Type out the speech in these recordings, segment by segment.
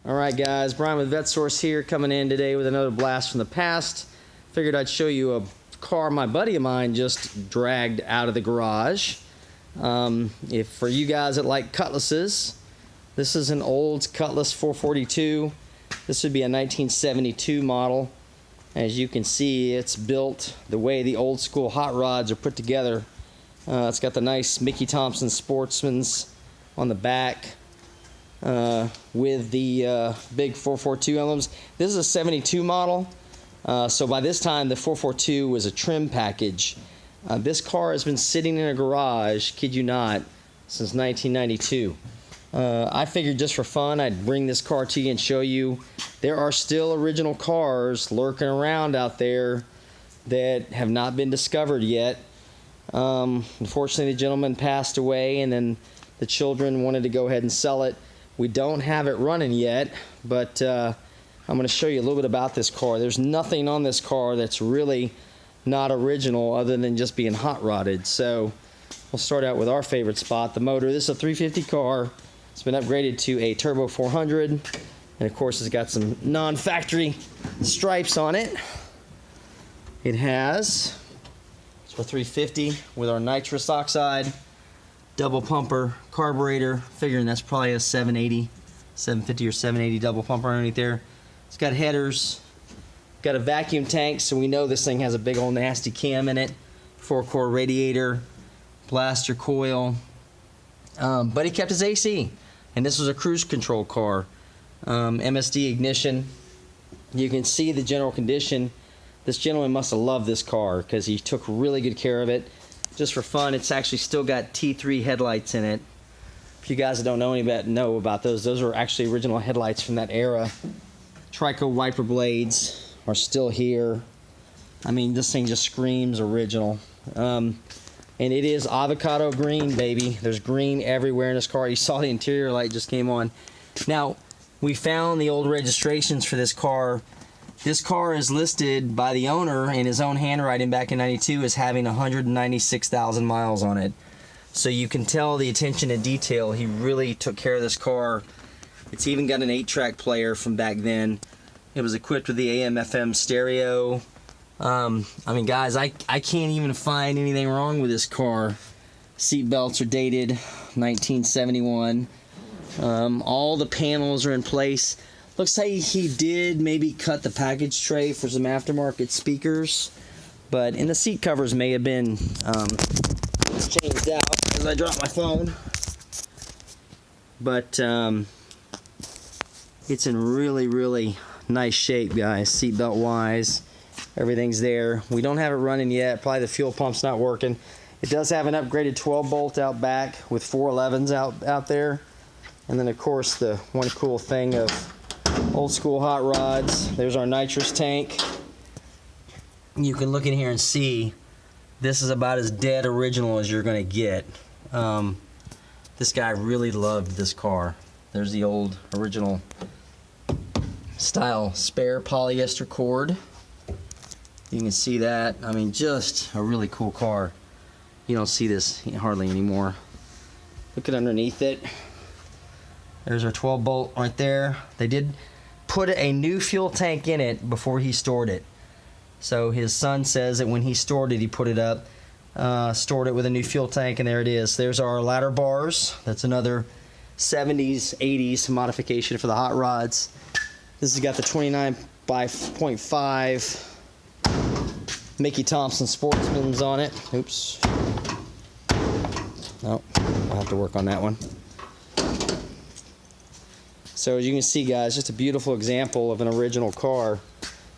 Alright guys, Brian with VetteSource here, coming in today with another blast from the past. Figured I'd show you a car my buddy of mine just dragged out of the garage. If for you guys that like Cutlasses, this is an old Cutlass 442. This would be a 1972 model. As you can see, it's built the way the old school hot rods are put together. It's got the nice Mickey Thompson Sportsman's on the back. With the big 442 emblems. This is a 72 model, so by this time the 442 was a trim package. This car has been sitting in a garage, kid you not, since 1992. I figured just for fun I'd bring this car to you and show you there are still original cars lurking around out there that have not been discovered yet. Unfortunately, the gentleman passed away, and then the children wanted to go ahead and sell it. We don't have it running yet, but I'm going to show you a little bit about this car. There's nothing on this car that's really not original other than just being hot rodded. So we'll start out with our favorite spot, the motor. This is a 350 car. It's been upgraded to a turbo 400, and of course it's got some non-factory stripes on it. It has, it's a 350 with our nitrous oxide, double pumper carburetor, figuring that's probably a 750 or 780 double pumper underneath there. It's got headers, got a vacuum tank, so we know this thing has a big old nasty cam in it, 4-core radiator, blaster coil, but he kept his AC, and this was a cruise control car. MSD ignition. You can see the general condition. This gentleman must have loved this car because he took really good care of it. Just for fun, it's actually still got T3 headlights in it. If you guys that don't know about those are actually original headlights from that era. Trico wiper blades are still here. I mean, this thing just screams original. And it is avocado green, baby. There's green everywhere in this car. You saw the interior light just came on. Now, we found the old registrations for this car. This car is listed by the owner in his own handwriting back in '92 as having 196,000 miles on it. So you can tell the attention to detail. He really took care of this car. It's even got an 8-track player from back then. It was equipped with the AM/FM stereo. I mean, guys, I can't even find anything wrong with this car. Seat belts are dated 1971. All the panels are in place. Looks like he did maybe cut the package tray for some aftermarket speakers, but and the seat covers may have been changed out as I dropped my phone. But it's in really, really nice shape, guys. Seat belt wise, everything's there. We don't have it running yet. Probably the fuel pump's not working. It does have an upgraded 12 bolt out back with 411s out there, and then of course the one cool thing of old school hot rods. There's our nitrous tank. You can look in here and see this is about as dead original as you're going to get. This guy really loved this car. There's the old original style spare polyester cord. You can see that. I mean, just a really cool car. You don't see this hardly anymore. Look at underneath it. There's our 12 bolt right there. They did put a new fuel tank in it before he stored it. So his son says that when he stored it, he put it up, stored it with a new fuel tank, and there it is. There's our ladder bars. That's another 70s, 80s modification for the hot rods. This has got the 29 by 0.5 Mickey Thompson Sportsman's on it. Oops. No, I'll have to work on that one. So as you can see, guys, just a beautiful example of an original car.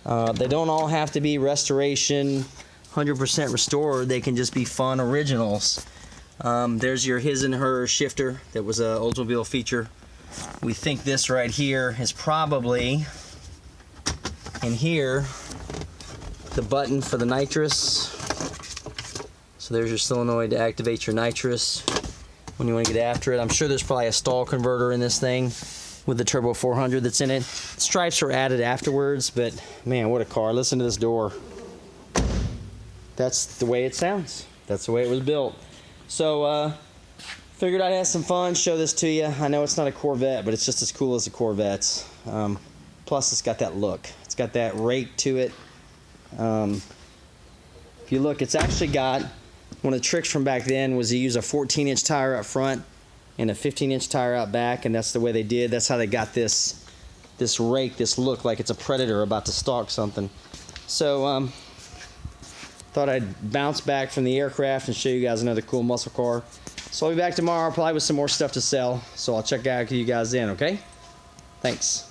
They don't all have to be restoration, 100% restored. They can just be fun originals. There's your his and her shifter that was an Oldsmobile feature. We think this right here is probably in here the button for the nitrous. So there's your solenoid to activate your nitrous when you want to get after it. I'm sure there's probably a stall converter in this thing with the turbo 400 that's in it. Stripes were added afterwards, but man, what a car. Listen to this door. That's the way it sounds. That's the way it was built. So Figured I'd have some fun, show this to you. I know it's not a Corvette, but it's just as cool as the Corvettes. Plus, it's got that look. It's got that rake to it. If you look, it's actually got, one of the tricks from back then was to use a 14-inch tire up front and a 15-inch tire out back, and that's the way they did. That's how they got this rake, this look like it's a predator about to stalk something. So, thought I'd bounce back from the aircraft and show you guys another cool muscle car. So I'll be back tomorrow, probably with some more stuff to sell. So I'll check out you guys then, okay? Thanks.